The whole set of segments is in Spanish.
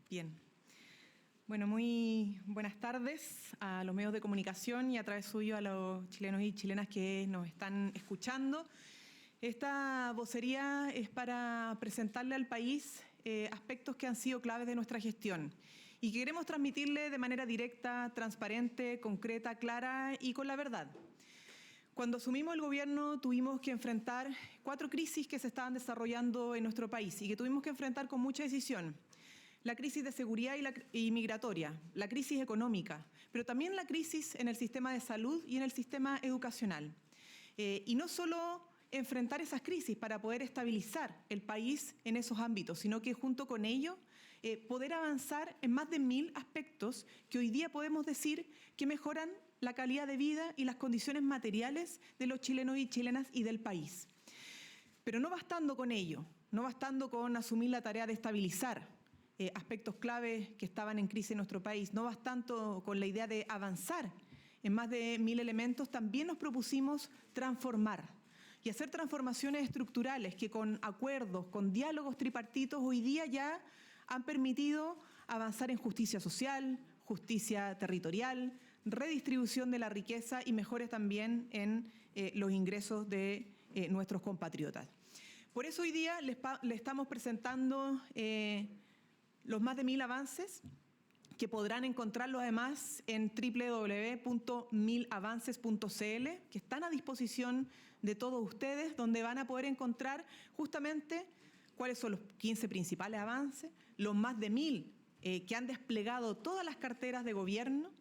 Bien. Bueno, muy buenas tardes a los medios de comunicación y a través suyo a los chilenos y chilenas que nos están escuchando. Esta vocería es para presentarle al país aspectos que han sido claves de nuestra gestión y que queremos transmitirle de manera directa, transparente, concreta, clara y con la verdad. Cuando asumimos el gobierno tuvimos que enfrentar 4 crisis que se estaban desarrollando en nuestro país y que tuvimos que enfrentar con mucha decisión. La crisis de seguridad y migratoria, la crisis económica, pero también la crisis en el sistema de salud y en el sistema educacional. Y no solo enfrentar esas crisis para poder estabilizar el país en esos ámbitos, sino que junto con ello poder avanzar en más de 1000 aspectos que hoy día podemos decir que mejoran la calidad de vida y las condiciones materiales de los chilenos y chilenas y del país. Pero no bastando con ello, no bastando con asumir la tarea de estabilizar aspectos claves que estaban en crisis en nuestro país, no bastando con la idea de avanzar en más de 1000 elementos, también nos propusimos transformar y hacer transformaciones estructurales que con acuerdos, con diálogos tripartitos hoy día ya han permitido avanzar en justicia social, justicia territorial, redistribución de la riqueza y mejores también en los ingresos de nuestros compatriotas. Por eso hoy día le estamos presentando los más de 1000 avances, que podrán encontrarlos además en www.1000avances.cl, que están a disposición de todos ustedes, donde van a poder encontrar justamente cuáles son los 15 principales avances, los más de 1000 que han desplegado todas las carteras de gobierno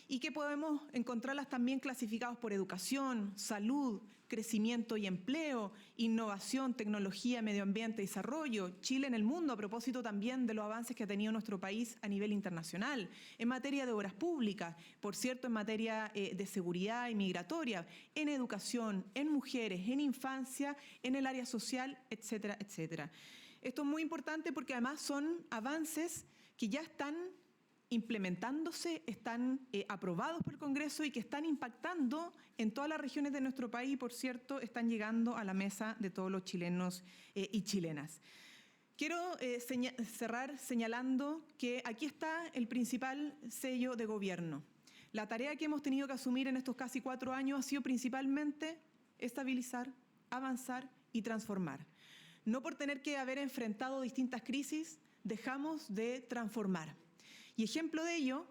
y que podemos encontrarlas también clasificados por educación, salud, crecimiento y empleo, innovación, tecnología, medio ambiente y desarrollo, Chile en el mundo, a propósito también de los avances que ha tenido nuestro país a nivel internacional, en materia de obras públicas, por cierto, en materia de seguridad y migratoria, en educación, en mujeres, en infancia, en el área social, etcétera, etcétera. Esto es muy importante porque además son avances que ya están implementándose, están aprobados por el Congreso y que están impactando en todas las regiones de nuestro país y, por cierto, están llegando a la mesa de todos los chilenos y chilenas. Quiero cerrar señalando que aquí está el principal sello de gobierno. La tarea que hemos tenido que asumir en estos casi 4 años ha sido principalmente estabilizar, avanzar y transformar. No por tener que haber enfrentado distintas crisis, dejamos de transformar. Y ejemplo de ello,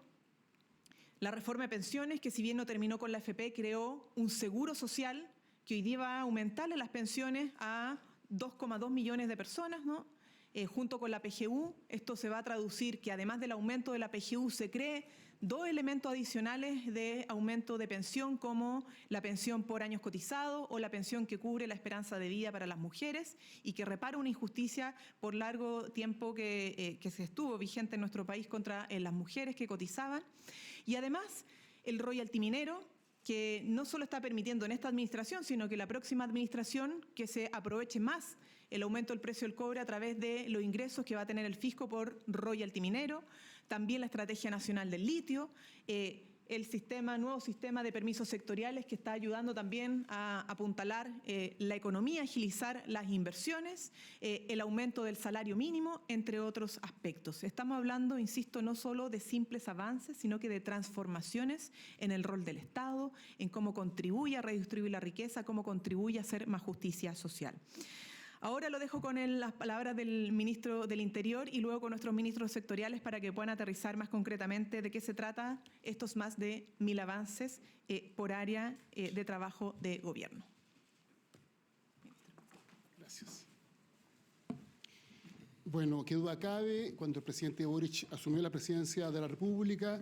la reforma de pensiones, que si bien no terminó con la AFP, creó un seguro social que hoy día va a aumentarle las pensiones a 2,2 millones de personas, ¿no? Junto con la PGU, esto se va a traducir que además del aumento de la PGU se cree 2 elementos adicionales de aumento de pensión, como la pensión por años cotizados o la pensión que cubre la esperanza de vida para las mujeres y que repara una injusticia por largo tiempo que se estuvo vigente en nuestro país contra las mujeres que cotizaban. Y además el royalty minero, que no solo está permitiendo en esta administración, sino que la próxima administración que se aproveche más el aumento del precio del cobre a través de los ingresos que va a tener el fisco por royalty minero, también la Estrategia Nacional del Litio, el nuevo sistema de permisos sectoriales que está ayudando también a apuntalar la economía, agilizar las inversiones, el aumento del salario mínimo, entre otros aspectos. Estamos hablando, insisto, no solo de simples avances, sino que de transformaciones en el rol del Estado, en cómo contribuye a redistribuir la riqueza, cómo contribuye a hacer más justicia social. Ahora lo dejo con las palabras del ministro del Interior y luego con nuestros ministros sectoriales para que puedan aterrizar más concretamente de qué se trata estos más de 1000 avances por área de trabajo de gobierno. Gracias. Bueno, qué duda cabe, cuando el presidente Boric asumió la presidencia de la República,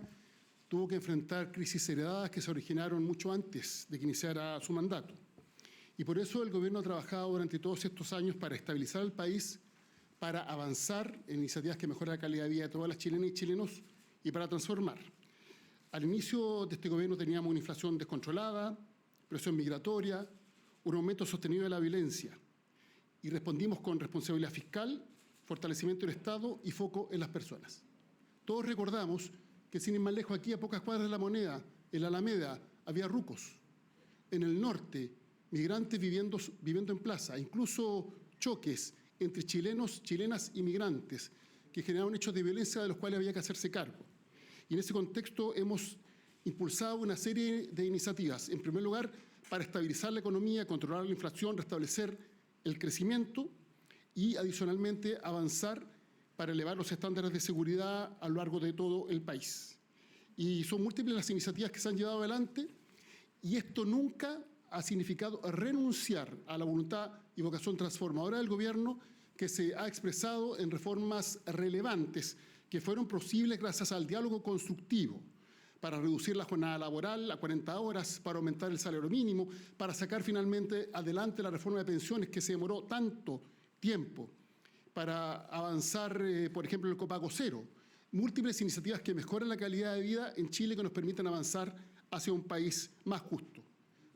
tuvo que enfrentar crisis heredadas que se originaron mucho antes de que iniciara su mandato. Y por eso el gobierno ha trabajado durante todos estos años para estabilizar el país, para avanzar en iniciativas que mejoran la calidad de vida de todas las chilenas y chilenos y para transformar. Al inicio de este gobierno teníamos una inflación descontrolada, presión migratoria, un aumento sostenido de la violencia y respondimos con responsabilidad fiscal, fortalecimiento del Estado y foco en las personas. Todos recordamos que sin ir más lejos aquí, a pocas cuadras de La Moneda, en la Alameda, había rucos. en el norte, migrantes viviendo en plaza, incluso choques entre chilenos, chilenas y migrantes que generaron hechos de violencia de los cuales había que hacerse cargo. Y en ese contexto hemos impulsado una serie de iniciativas. En primer lugar, para estabilizar la economía, controlar la inflación, restablecer el crecimiento y, adicionalmente, avanzar para elevar los estándares de seguridad a lo largo de todo el país. Y son múltiples las iniciativas que se han llevado adelante y esto nunca ha significado renunciar a la voluntad y vocación transformadora del Gobierno que se ha expresado en reformas relevantes que fueron posibles gracias al diálogo constructivo para reducir la jornada laboral a 40 horas, para aumentar el salario mínimo, para sacar finalmente adelante la reforma de pensiones que se demoró tanto tiempo, para avanzar, por ejemplo, el copago cero. Múltiples iniciativas que mejoran la calidad de vida en Chile que nos permiten avanzar hacia un país más justo.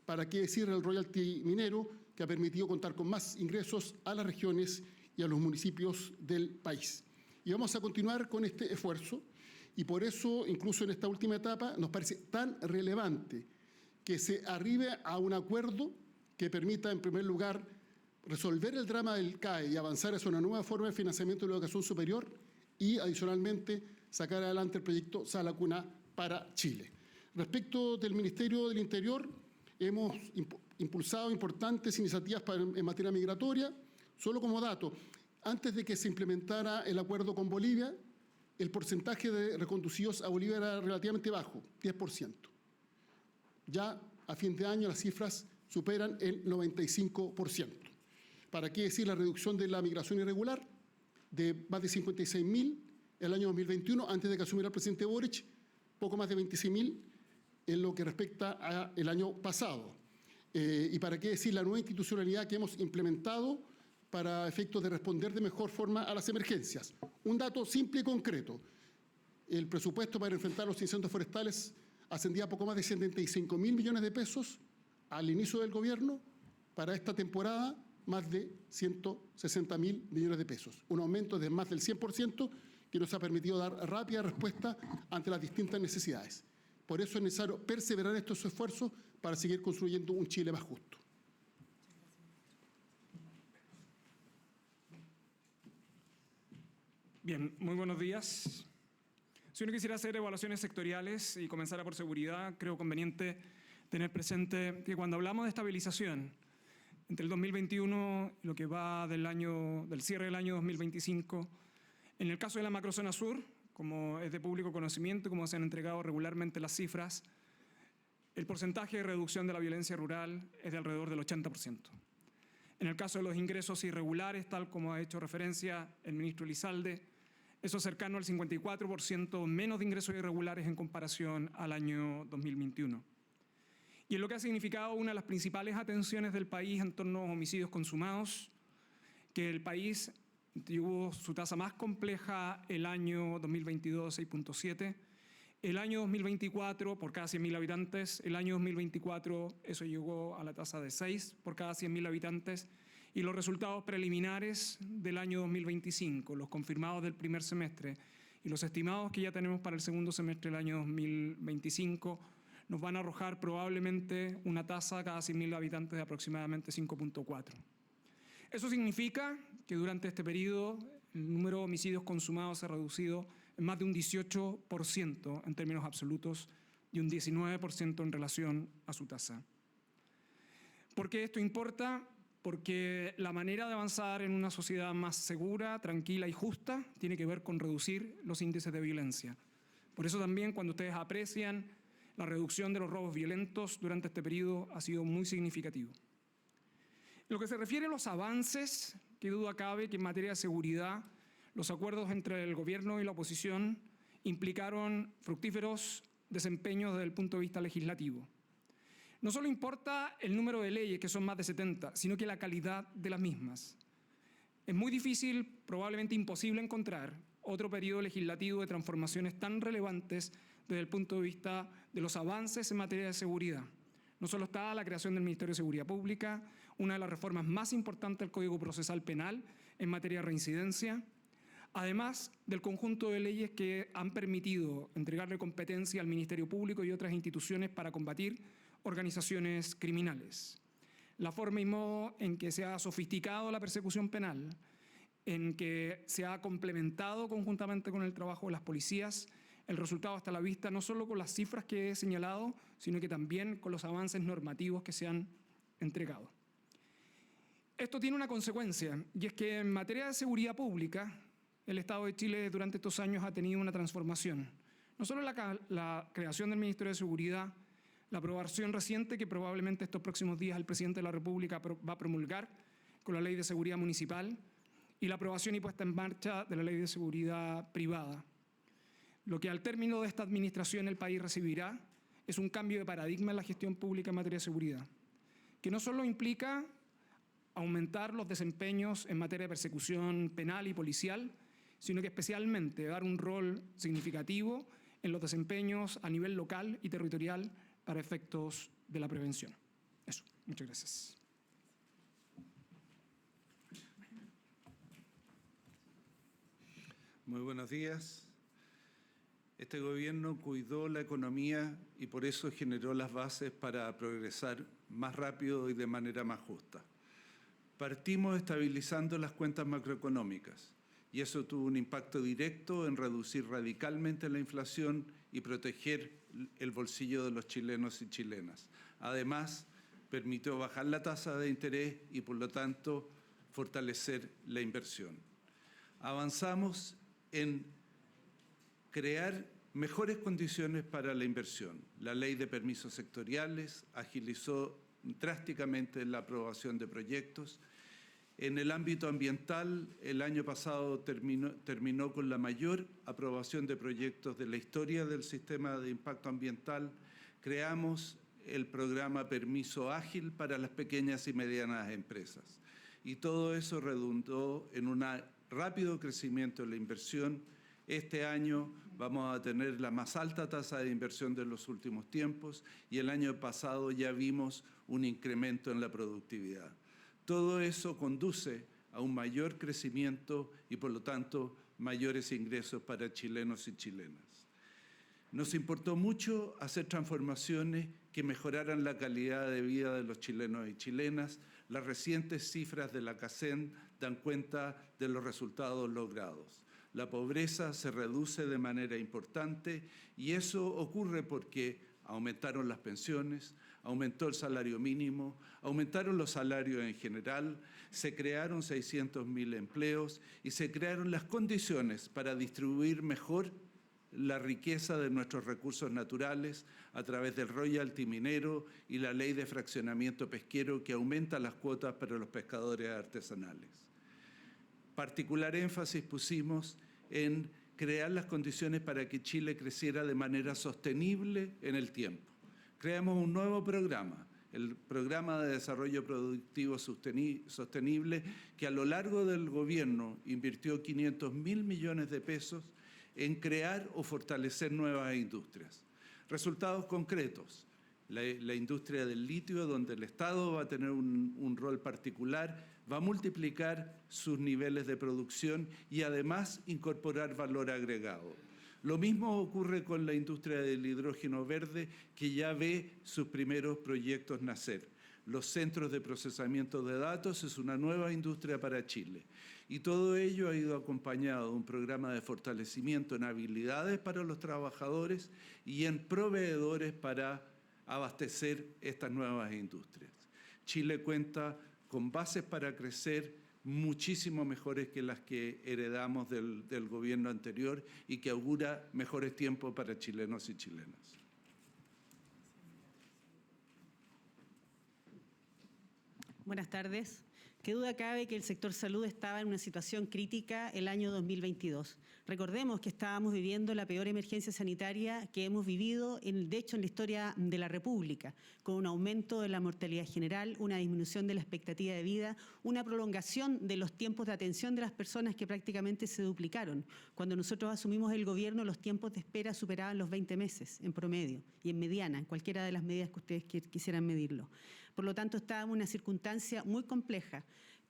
¿Para qué decir el royalty minero que ha permitido contar con más ingresos a las regiones y a los municipios del país? Y vamos a continuar con este esfuerzo y por eso, incluso en esta última etapa, nos parece tan relevante que se arribe a un acuerdo que permita, en primer lugar, resolver el drama del CAE y avanzar hacia una nueva forma de financiamiento de la educación superior y, adicionalmente, sacar adelante el proyecto Sala Cuna para Chile. Respecto del Ministerio del Interior, hemos impulsado importantes iniciativas en materia migratoria. Solo como dato, antes de que se implementara el acuerdo con Bolivia, el porcentaje de reconducidos a Bolivia era relativamente bajo, 10%. Ya a fin de año las cifras superan el 95%. ¿Para qué decir la reducción de la migración irregular? De más de 56.000 el año 2021, antes de que asumiera el presidente Boric, poco más de 26.000 en lo que respecta al año pasado. Y para qué decir la nueva institucionalidad que hemos implementado para efectos de responder de mejor forma a las emergencias. Un dato simple y concreto. El presupuesto para enfrentar los incendios forestales ascendía a poco más de 75.000 millones de pesos al inicio del gobierno. Para esta temporada, más de 160.000 millones de pesos. Un aumento de más del 100% que nos ha permitido dar rápida respuesta ante las distintas necesidades. Por eso es necesario perseverar estos esfuerzos para seguir construyendo un Chile más justo. Bien, muy buenos días. Si uno quisiera hacer evaluaciones sectoriales y comenzara por seguridad, creo conveniente tener presente que cuando hablamos de estabilización, entre el 2021 y lo que va del cierre del año 2025, en el caso de la macrozona sur, como es de público conocimiento, como se han entregado regularmente las cifras, el porcentaje de reducción de la violencia rural es de alrededor del 80%. En el caso de los ingresos irregulares, tal como ha hecho referencia el ministro Elizalde, eso es cercano al 54% menos de ingresos irregulares en comparación al año 2021. Y en lo que ha significado una de las principales atenciones del país en torno a homicidios consumados, que el país tuvo su tasa más compleja el año 2022, 6.7, el año 2024 por cada 100.000 habitantes, el año 2024 eso llegó a la tasa de 6 por cada 100.000 habitantes, y los resultados preliminares del año 2025, los confirmados del primer semestre y los estimados que ya tenemos para el segundo semestre del año 2025, nos van a arrojar probablemente una tasa cada 100.000 habitantes de aproximadamente 5.4. Eso significa que durante este periodo el número de homicidios consumados se ha reducido en más de un 18% en términos absolutos y un 19% en relación a su tasa. ¿Por qué esto importa? Porque la manera de avanzar en una sociedad más segura, tranquila y justa tiene que ver con reducir los índices de violencia. Por eso también cuando ustedes aprecian la reducción de los robos violentos durante este periodo ha sido muy significativo. En lo que se refiere a los avances, qué duda cabe que en materia de seguridad los acuerdos entre el gobierno y la oposición implicaron fructíferos desempeños desde el punto de vista legislativo. No solo importa el número de leyes, que son más de 70, sino que la calidad de las mismas. Es muy difícil, probablemente imposible, encontrar otro periodo legislativo de transformaciones tan relevantes desde el punto de vista de los avances en materia de seguridad. No solo está la creación del Ministerio de Seguridad Pública, una de las reformas más importantes del Código Procesal Penal en materia de reincidencia. además del conjunto de leyes que han permitido entregarle competencia al Ministerio Público y otras instituciones para combatir organizaciones criminales. La forma y modo en que se ha sofisticado la persecución penal, en que se ha complementado conjuntamente con el trabajo de las policías, el resultado está a la vista no solo con las cifras que he señalado, sino que también con los avances normativos que se han entregado. Esto tiene una consecuencia, y es que en materia de seguridad pública, el Estado de Chile durante estos años ha tenido una transformación. No solo la creación del Ministerio de Seguridad, la aprobación reciente que probablemente estos próximos días el Presidente de la República va a promulgar con la Ley de Seguridad Municipal y la aprobación y puesta en marcha de la Ley de Seguridad Privada. Lo que al término de esta administración el país recibirá es un cambio de paradigma en la gestión pública en materia de seguridad, que no solo implica aumentar los desempeños en materia de persecución penal y policial, sino que especialmente dar un rol significativo en los desempeños a nivel local y territorial para efectos de la prevención. Eso, muchas gracias. Muy buenos días. Este gobierno cuidó la economía y por eso generó las bases para progresar más rápido y de manera más justa. Partimos estabilizando las cuentas macroeconómicas y eso tuvo un impacto directo en reducir radicalmente la inflación y proteger el bolsillo de los chilenos y chilenas. Además, permitió bajar la tasa de interés y, por lo tanto, fortalecer la inversión. Avanzamos en crear mejores condiciones para la inversión. La ley de permisos sectoriales agilizó drásticamente la aprobación de proyectos. En el ámbito ambiental, el año pasado terminó con la mayor aprobación de proyectos de la historia del sistema de impacto ambiental. Creamos el programa Permiso Ágil para las pequeñas y medianas empresas. Y todo eso redundó en un rápido crecimiento de la inversión. Este año vamos a tener la más alta tasa de inversión de los últimos tiempos y el año pasado ya vimos un incremento en la productividad. Todo eso conduce a un mayor crecimiento y, por lo tanto, mayores ingresos para chilenos y chilenas. Nos importó mucho hacer transformaciones que mejoraran la calidad de vida de los chilenos y chilenas. Las recientes cifras de la CACEN dan cuenta de los resultados logrados. La pobreza se reduce de manera importante y eso ocurre porque aumentaron las pensiones, aumentó el salario mínimo, aumentaron los salarios en general, se crearon 600.000 empleos y se crearon las condiciones para distribuir mejor la riqueza de nuestros recursos naturales a través del royalty minero y la ley de fraccionamiento pesquero que aumenta las cuotas para los pescadores artesanales. Particular énfasis pusimos en crear las condiciones para que Chile creciera de manera sostenible en el tiempo. Creamos un nuevo programa, el Programa de Desarrollo Productivo Sostenible, que a lo largo del gobierno invirtió 500.000 millones de pesos en crear o fortalecer nuevas industrias. Resultados concretos. La industria del litio, donde el Estado va a tener un rol particular, va a multiplicar sus niveles de producción y además incorporar valor agregado. Lo mismo ocurre con la industria del hidrógeno verde, que ya ve sus primeros proyectos nacer. Los centros de procesamiento de datos es una nueva industria para Chile. Y todo ello ha ido acompañado de un programa de fortalecimiento en habilidades para los trabajadores y en proveedores para abastecer estas nuevas industrias. Chile cuenta con bases para crecer muchísimo mejores que las que heredamos del gobierno anterior y que augura mejores tiempos para chilenos y chilenas. Buenas tardes. Qué duda cabe que el sector salud estaba en una situación crítica el año 2022. Recordemos que estábamos viviendo la peor emergencia sanitaria que hemos vivido, de hecho, en la historia de la República, con un aumento de la mortalidad general, una disminución de la expectativa de vida, una prolongación de los tiempos de atención de las personas que prácticamente se duplicaron. Cuando nosotros asumimos el gobierno, los tiempos de espera superaban los 20 meses en promedio y en mediana, en cualquiera de las medidas que ustedes quisieran medirlo. Por lo tanto, estábamos en una circunstancia muy compleja.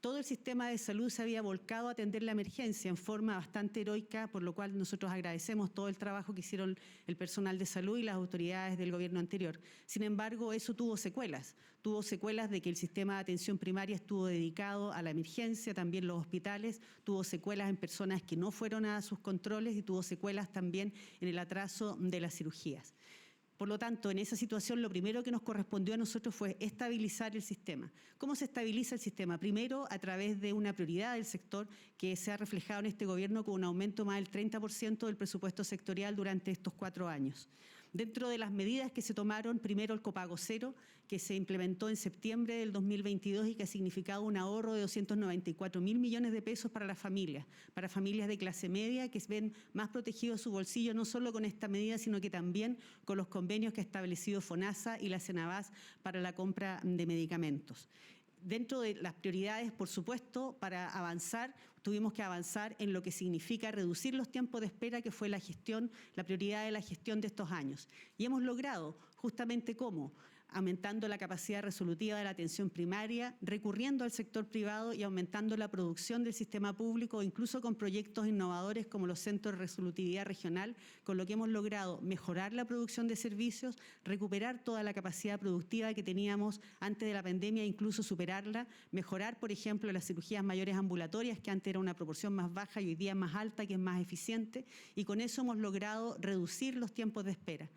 todo el sistema de salud se había volcado a atender la emergencia en forma bastante heroica, por lo cual nosotros agradecemos todo el trabajo que hicieron el personal de salud y las autoridades del gobierno anterior. Sin embargo, eso tuvo secuelas de que el sistema de atención primaria estuvo dedicado a la emergencia, también los hospitales, tuvo secuelas en personas que no fueron a sus controles y tuvo secuelas también en el atraso de las cirugías. Por lo tanto, en esa situación lo primero que nos correspondió a nosotros fue estabilizar el sistema. ¿Cómo se estabiliza el sistema? Primero, a través de una prioridad del sector que se ha reflejado en este gobierno con un aumento más del 30% del presupuesto sectorial durante estos 4 años. Dentro de las medidas que se tomaron, primero el copago cero, que se implementó en septiembre del 2022 y que ha significado un ahorro de 294.000 millones de pesos para familias de clase media que ven más protegido su bolsillo, no solo con esta medida, sino que también con los convenios que ha establecido FONASA y la Cenabás para la compra de medicamentos. Dentro de las prioridades, por supuesto, para avanzar, tuvimos que avanzar en lo que significa reducir los tiempos de espera, que fue la prioridad de la gestión de estos años. Y hemos logrado, justamente ¿cómo? Aumentando la capacidad resolutiva de la atención primaria, recurriendo al sector privado y aumentando la producción del sistema público, incluso con proyectos innovadores como los centros de resolutividad regional, con lo que hemos logrado mejorar la producción de servicios, recuperar toda la capacidad productiva que teníamos antes de la pandemia, incluso superarla, mejorar, por ejemplo, las cirugías mayores ambulatorias, que antes era una proporción más baja y hoy día es más alta, que es más eficiente, y con eso hemos logrado reducir los tiempos de espera.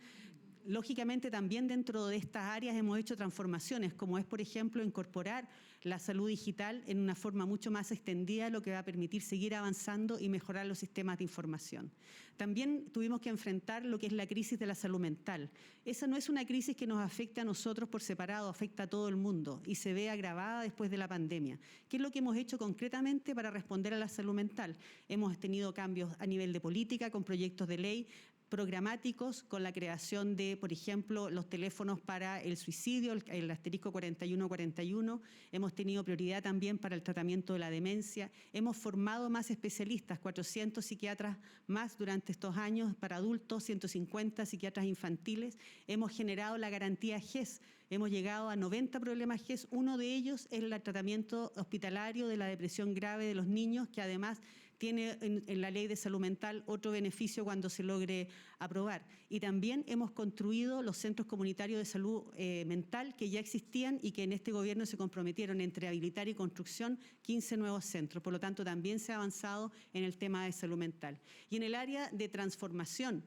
Lógicamente, también dentro de estas áreas hemos hecho transformaciones, como es, por ejemplo, incorporar la salud digital en una forma mucho más extendida, lo que va a permitir seguir avanzando y mejorar los sistemas de información. También tuvimos que enfrentar lo que es la crisis de la salud mental. Esa no es una crisis que nos afecte a nosotros por separado, afecta a todo el mundo y se ve agravada después de la pandemia. ¿Qué es lo que hemos hecho concretamente para responder a la salud mental? Hemos tenido cambios a nivel de política, con proyectos de ley, programáticos, con la creación de, por ejemplo, los teléfonos para el suicidio, el asterisco 4141. Hemos tenido prioridad también para el tratamiento de la demencia. Hemos formado más especialistas, 400 psiquiatras más durante estos años para adultos, 150 psiquiatras infantiles. Hemos generado la garantía GES. Hemos llegado a 90 problemas GES. Uno de ellos es el tratamiento hospitalario de la depresión grave de los niños, que además tiene en la Ley de Salud Mental otro beneficio cuando se logre aprobar. Y también hemos construido los centros comunitarios de salud mental que ya existían y que en este gobierno se comprometieron entre habilitar y construcción 15 nuevos centros. Por lo tanto, también se ha avanzado en el tema de salud mental. Y en el área de transformación,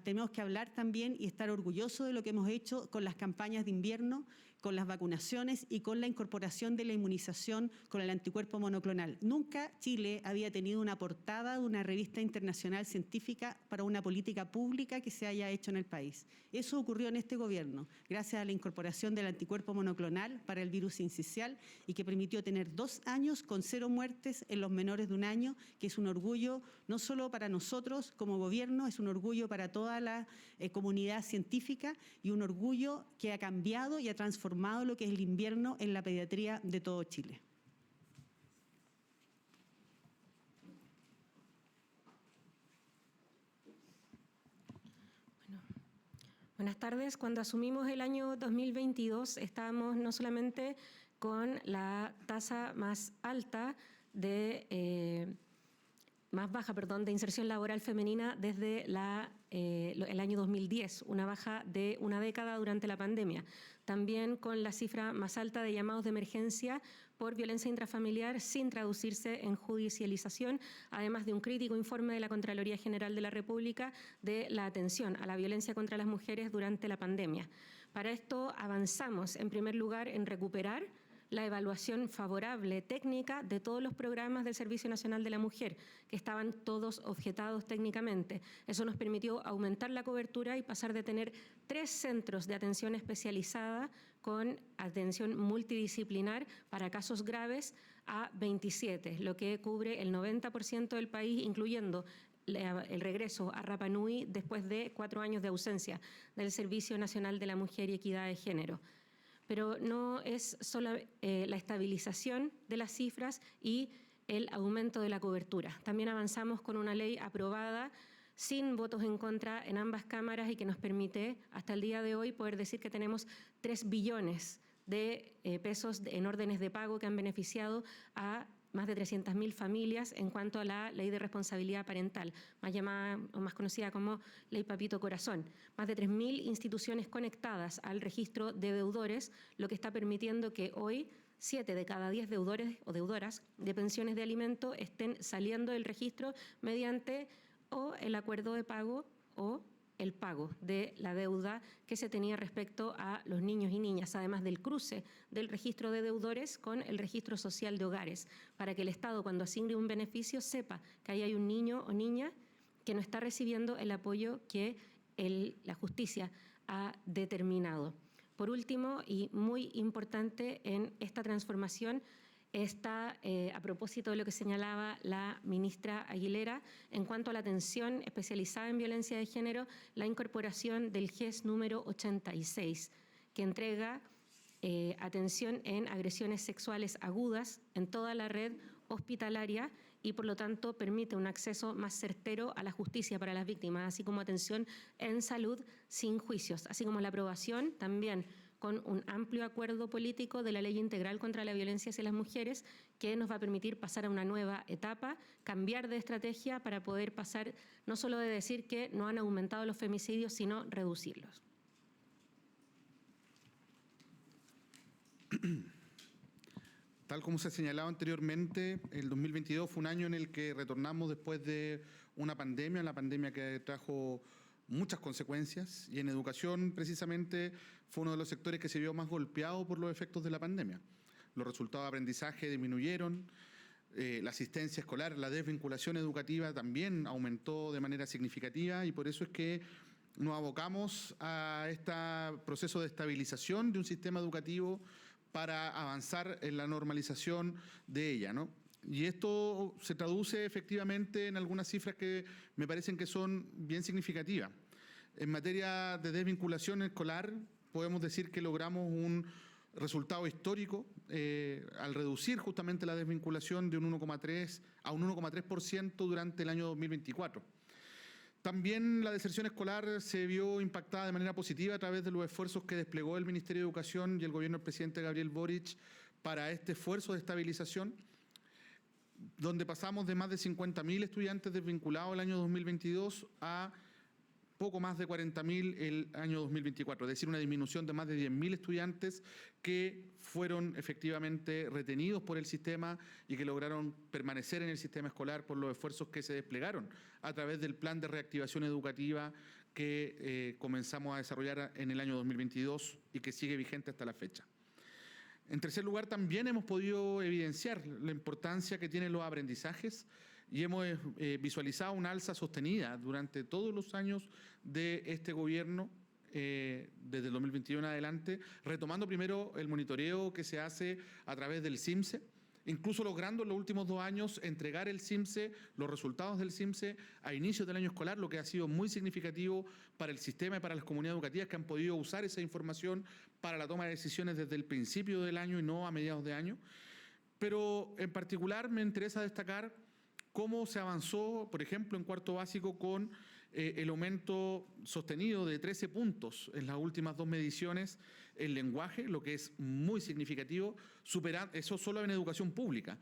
tenemos que hablar también y estar orgullosos de lo que hemos hecho con las campañas de invierno, con las vacunaciones y con la incorporación de la inmunización con el anticuerpo monoclonal. Nunca Chile había tenido una portada de una revista internacional científica para una política pública que se haya hecho en el país. Eso ocurrió en este gobierno, gracias a la incorporación del anticuerpo monoclonal para el virus sincicial y que permitió tener 2 años con 0 muertes en los menores de 1 año, que es un orgullo no solo para nosotros como gobierno, es un orgullo para toda la comunidad científica y un orgullo que ha cambiado y ha transformado lo que es el invierno en la pediatría de todo Chile. Buenas tardes. Cuando asumimos el año 2022 estábamos no solamente con la tasa más alta más baja de inserción laboral femenina desde el año 2010, una baja de una década durante la pandemia. También con la cifra más alta de llamados de emergencia por violencia intrafamiliar sin traducirse en judicialización, además de un crítico informe de la Contraloría General de la República de la atención a la violencia contra las mujeres durante la pandemia. Para esto avanzamos, en primer lugar, en recuperar la evaluación favorable técnica de todos los programas del Servicio Nacional de la Mujer, que estaban todos objetados técnicamente. Eso nos permitió aumentar la cobertura y pasar de tener 3 centros de atención especializada con atención multidisciplinar para casos graves a 27, lo que cubre el 90% del país, incluyendo el regreso a Rapa Nui después de 4 años de ausencia del Servicio Nacional de la Mujer y Equidad de Género. Pero no es solo la estabilización de las cifras y el aumento de la cobertura. También avanzamos con una ley aprobada sin votos en contra en ambas cámaras y que nos permite hasta el día de hoy poder decir que tenemos 3 billones de pesos en órdenes de pago que han beneficiado a más de 300.000 familias en cuanto a la ley de responsabilidad parental, más llamada o más conocida como Ley Papito Corazón. Más de 3.000 instituciones conectadas al registro de deudores, lo que está permitiendo que hoy 7 de cada 10 deudores o deudoras de pensiones de alimento estén saliendo del registro mediante o el acuerdo de pago o el pago de la deuda que se tenía respecto a los niños y niñas, además del cruce del registro de deudores con el registro social de hogares, para que el Estado, cuando asigne un beneficio, sepa que ahí hay un niño o niña que no está recibiendo el apoyo que la justicia ha determinado. Por último, y muy importante en esta transformación, está, a propósito de lo que señalaba la ministra Aguilera, en cuanto a la atención especializada en violencia de género, la incorporación del GES número 86, que entrega atención en agresiones sexuales agudas en toda la red hospitalaria y, por lo tanto, permite un acceso más certero a la justicia para las víctimas, así como atención en salud sin juicios, así como la aprobación también con un amplio acuerdo político de la Ley Integral contra la Violencia hacia las Mujeres, que nos va a permitir pasar a una nueva etapa, cambiar de estrategia para poder pasar no solo de decir que no han aumentado los femicidios, sino reducirlos. Tal como se ha señalado anteriormente, el 2022 fue un año en el que retornamos después de una pandemia que trajo muchas consecuencias, y en educación precisamente fue uno de los sectores que se vio más golpeado por los efectos de la pandemia. Los resultados de aprendizaje disminuyeron, la asistencia escolar, la desvinculación educativa también aumentó de manera significativa, y por eso es que nos abocamos a este proceso de estabilización de un sistema educativo para avanzar en la normalización de ella, ¿no? Y esto se traduce efectivamente en algunas cifras que me parecen que son bien significativas. En materia de desvinculación escolar, podemos decir que logramos un resultado histórico al reducir justamente la desvinculación de un 1,3 a un 1,3% durante el año 2024. También la deserción escolar se vio impactada de manera positiva a través de los esfuerzos que desplegó el Ministerio de Educación y el gobierno del presidente Gabriel Boric para este esfuerzo de estabilización, donde pasamos de más de 50.000 estudiantes desvinculados el año 2022 a poco más de 40.000 el año 2024, es decir, una disminución de más de 10.000 estudiantes que fueron efectivamente retenidos por el sistema y que lograron permanecer en el sistema escolar por los esfuerzos que se desplegaron a través del plan de reactivación educativa que comenzamos a desarrollar en el año 2022 y que sigue vigente hasta la fecha. En tercer lugar, también hemos podido evidenciar la importancia que tienen los aprendizajes y hemos visualizado una alza sostenida durante todos los años de este gobierno, desde el 2021 en adelante, retomando primero el monitoreo que se hace a través del CIMSE, incluso logrando en los últimos 2 años entregar el CIMSE, los resultados del CIMSE a inicios del año escolar, lo que ha sido muy significativo para el sistema y para las comunidades educativas que han podido usar esa información para la toma de decisiones desde el principio del año y no a mediados de año. Pero en particular me interesa destacar cómo se avanzó, por ejemplo, en cuarto básico con el aumento sostenido de 13 puntos en las últimas 2 mediciones en lenguaje, lo que es muy significativo, eso solo en educación pública,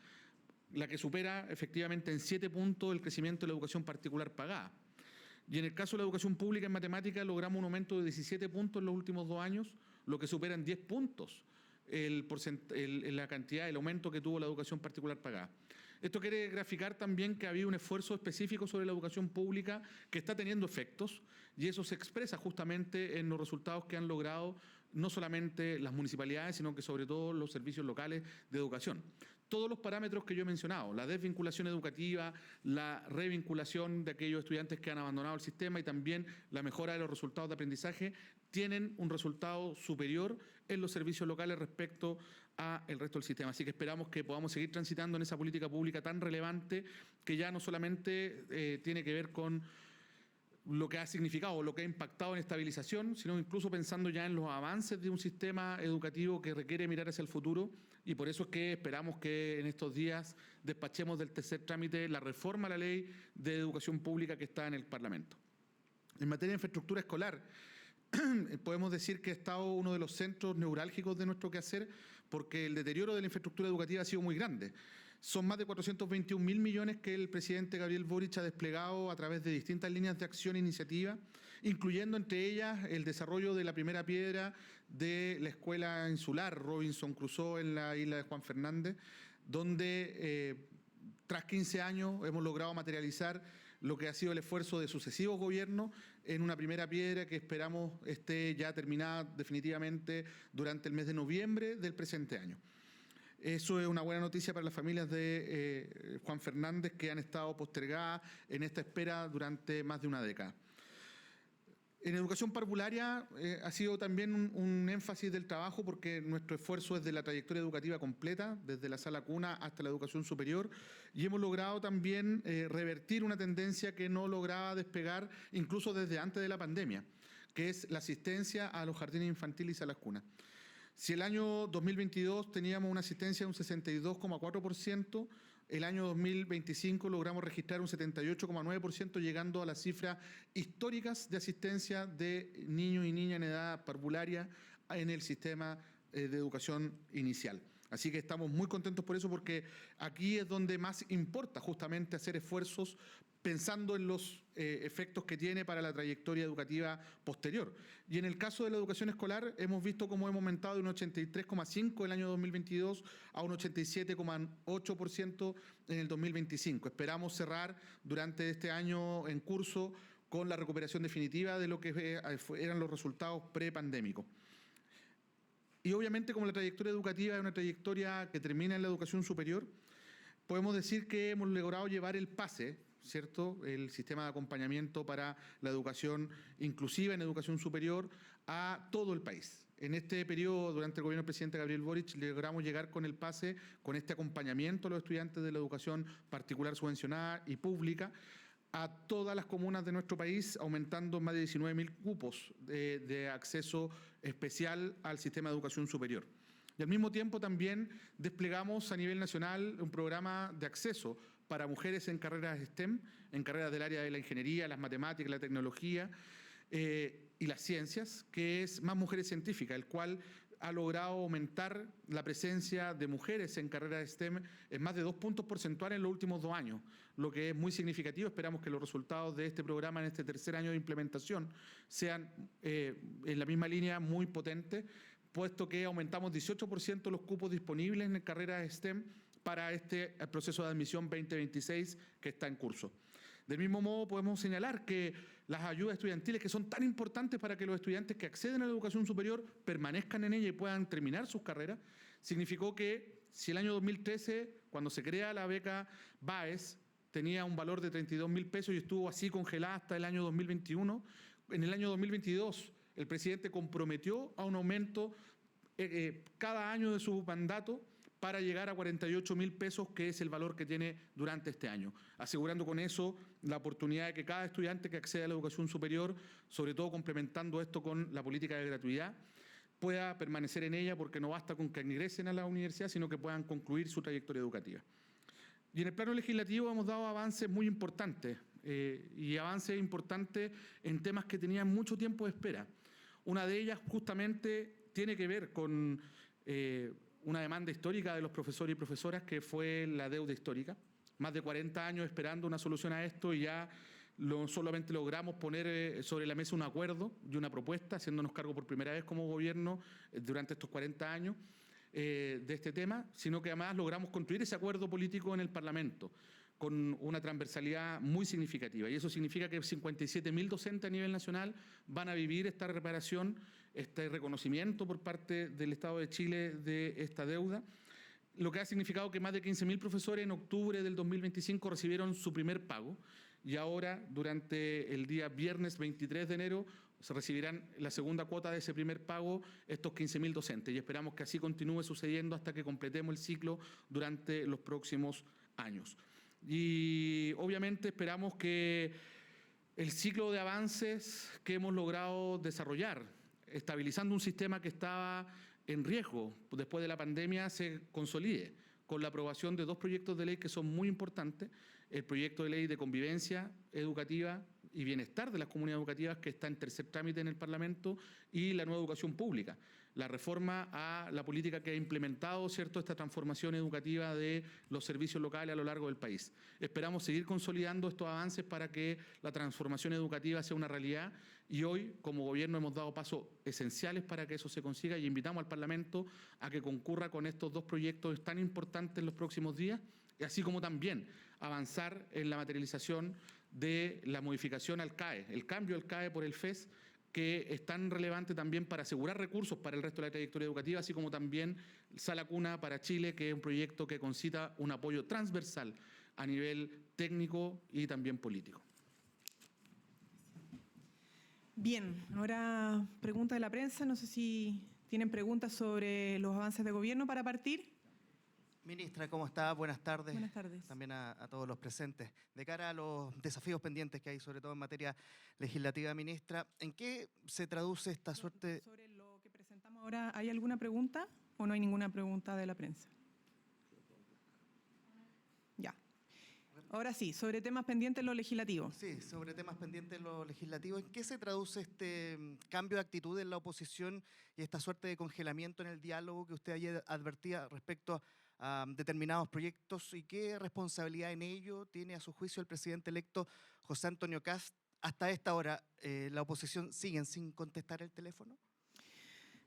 la que supera efectivamente en 7 puntos el crecimiento de la educación particular pagada. Y en el caso de la educación pública en matemáticas logramos un aumento de 17 puntos en los últimos 2 años, lo que supera en 10 puntos la cantidad, el aumento que tuvo la educación particular pagada. Esto quiere graficar también que ha habido un esfuerzo específico sobre la educación pública que está teniendo efectos, y eso se expresa justamente en los resultados que han logrado no solamente las municipalidades, sino que sobre todo los servicios locales de educación. Todos los parámetros que yo he mencionado, la desvinculación educativa, la revinculación de aquellos estudiantes que han abandonado el sistema y también la mejora de los resultados de aprendizaje, tienen un resultado superior en los servicios locales respecto al resto del sistema. Así que esperamos que podamos seguir transitando en esa política pública tan relevante que ya no solamente tiene que ver con lo que ha significado o lo que ha impactado en estabilización, sino incluso pensando ya en los avances de un sistema educativo que requiere mirar hacia el futuro, y por eso es que esperamos que en estos días despachemos del tercer trámite la reforma a la ley de educación pública que está en el Parlamento. En materia de infraestructura escolar, podemos decir que ha estado uno de los centros neurálgicos de nuestro quehacer, porque el deterioro de la infraestructura educativa ha sido muy grande. Son más de 421.000 millones que el presidente Gabriel Boric ha desplegado a través de distintas líneas de acción e iniciativa, incluyendo entre ellas el desarrollo de la primera piedra de la escuela insular Robinson Crusoe en la isla de Juan Fernández, donde tras 15 años hemos logrado materializar lo que ha sido el esfuerzo de sucesivos gobiernos en una primera piedra que esperamos esté ya terminada definitivamente durante el mes de noviembre del presente año. Eso es una buena noticia para las familias de Juan Fernández, que han estado postergadas en esta espera durante más de una década. En educación parvularia ha sido también un énfasis del trabajo, porque nuestro esfuerzo es de la trayectoria educativa completa, desde la sala cuna hasta la educación superior, y hemos logrado también revertir una tendencia que no lograba despegar incluso desde antes de la pandemia, que es la asistencia a los jardines infantiles y salas cunas. Si el año 2022 teníamos una asistencia de un 62,4%, el año 2025 logramos registrar un 78,9%, llegando a las cifras históricas de asistencia de niños y niñas en edad parvularia en el sistema de educación inicial. Así que estamos muy contentos por eso, porque aquí es donde más importa justamente hacer esfuerzos pensando en los efectos que tiene para la trayectoria educativa posterior. Y en el caso de la educación escolar, hemos visto cómo hemos aumentado de un 83,5% el año 2022 a un 87,8% en el 2025. Esperamos cerrar durante este año en curso con la recuperación definitiva de lo que eran los resultados prepandémicos. Y obviamente, como la trayectoria educativa es una trayectoria que termina en la educación superior, podemos decir que hemos logrado llevar el PASE, ¿cierto?, el sistema de acompañamiento para la educación inclusiva en educación superior, a todo el país. En este periodo, durante el gobierno del presidente Gabriel Boric, logramos llegar con el PASE, con este acompañamiento a los estudiantes de la educación particular subvencionada y pública, a todas las comunas de nuestro país, aumentando más de 19.000 cupos de acceso especial al sistema de educación superior. Y al mismo tiempo también desplegamos a nivel nacional un programa de acceso para mujeres en carreras STEM, en carreras del área de la ingeniería, las matemáticas, la tecnología y las ciencias, que es Más Mujeres Científicas, el cual ha logrado aumentar la presencia de mujeres en carreras STEM en más de 2 puntos porcentuales en los últimos 2 años, lo que es muy significativo. Esperamos que los resultados de este programa en este tercer año de implementación sean en la misma línea muy potentes, puesto que aumentamos 18% los cupos disponibles en carreras STEM para este proceso de admisión 2026 que está en curso. Del mismo modo, podemos señalar que las ayudas estudiantiles, que son tan importantes para que los estudiantes que acceden a la educación superior permanezcan en ella y puedan terminar sus carreras, significó que si el año 2013, cuando se crea la beca BAES, tenía un valor de 32.000 pesos y estuvo así congelada hasta el año 2021, en el año 2022 el presidente comprometió a un aumento cada año de su mandato para llegar a 48.000 pesos, que es el valor que tiene durante este año, asegurando con eso la oportunidad de que cada estudiante que acceda a la educación superior, sobre todo complementando esto con la política de gratuidad, pueda permanecer en ella, porque no basta con que ingresen a la universidad, sino que puedan concluir su trayectoria educativa. Y en el plano legislativo hemos dado avances muy importantes, y avances importantes en temas que tenían mucho tiempo de espera. Una de ellas justamente tiene que ver con una demanda histórica de los profesores y profesoras, que fue la deuda histórica. Más de 40 años esperando una solución a esto, y ya solamente logramos poner sobre la mesa un acuerdo y una propuesta, haciéndonos cargo por primera vez como gobierno durante estos 40 años de este tema, sino que además logramos construir ese acuerdo político en el Parlamento con una transversalidad muy significativa. Y eso significa que 57.000 docentes a nivel nacional van a vivir esta reparación, este reconocimiento por parte del Estado de Chile de esta deuda, lo que ha significado que más de 15.000 profesores en octubre del 2025 recibieron su primer pago, y ahora, durante el día viernes 23 de enero, se recibirán la segunda cuota de ese primer pago estos 15.000 docentes, y esperamos que así continúe sucediendo hasta que completemos el ciclo durante los próximos años. Y obviamente esperamos que el ciclo de avances que hemos logrado desarrollar, estabilizando un sistema que estaba en riesgo después de la pandemia, se consolide con la aprobación de 2 proyectos de ley que son muy importantes: el proyecto de ley de convivencia educativa, y bienestar de las comunidades educativas, que está en tercer trámite en el Parlamento, y la nueva educación pública, la reforma a la política que ha implementado, ¿cierto?, esta transformación educativa de los servicios locales a lo largo del país. Esperamos seguir consolidando estos avances para que la transformación educativa sea una realidad, y hoy, como gobierno, hemos dado pasos esenciales para que eso se consiga, y invitamos al Parlamento a que concurra con estos dos proyectos tan importantes en los próximos días, y así como también avanzar en la materialización de la modificación al CAE, el cambio al CAE por el FES, que es tan relevante también para asegurar recursos para el resto de la trayectoria educativa, así como también Sala Cuna para Chile, que es un proyecto que concita un apoyo transversal a nivel técnico y también político. Bien, ahora pregunta de la prensa. No sé si tienen preguntas sobre los avances de gobierno para partir. Ministra, ¿cómo está? Buenas tardes. Buenas tardes. También a todos los presentes. De cara a los desafíos pendientes que hay, sobre todo en materia legislativa, ministra, ¿en qué se traduce esta suerte? Sobre lo que presentamos ahora, ¿hay alguna pregunta o no hay ninguna pregunta de la prensa? Ya. Ahora sí, sobre temas pendientes en lo legislativo. Sí, sobre temas pendientes en lo legislativo. ¿En qué se traduce este cambio de actitud en la oposición y esta suerte de congelamiento en el diálogo que usted ayer advertía respecto a determinados proyectos, y qué responsabilidad en ello tiene a su juicio el presidente electo José Antonio Kast? Hasta esta hora, ¿la oposición sigue sin contestar el teléfono?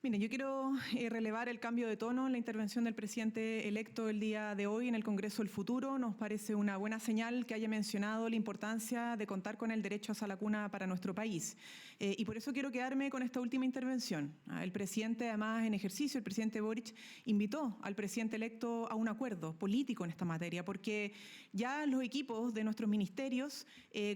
Miren, yo quiero relevar el cambio de tono en la intervención del presidente electo el día de hoy en el Congreso del Futuro. Nos parece una buena señal que haya mencionado la importancia de contar con el derecho a Sala Cuna para nuestro país. Y por eso quiero quedarme con esta última intervención. El presidente, además, en ejercicio, el presidente Boric, invitó al presidente electo a un acuerdo político en esta materia, porque ya los equipos de nuestros ministerios,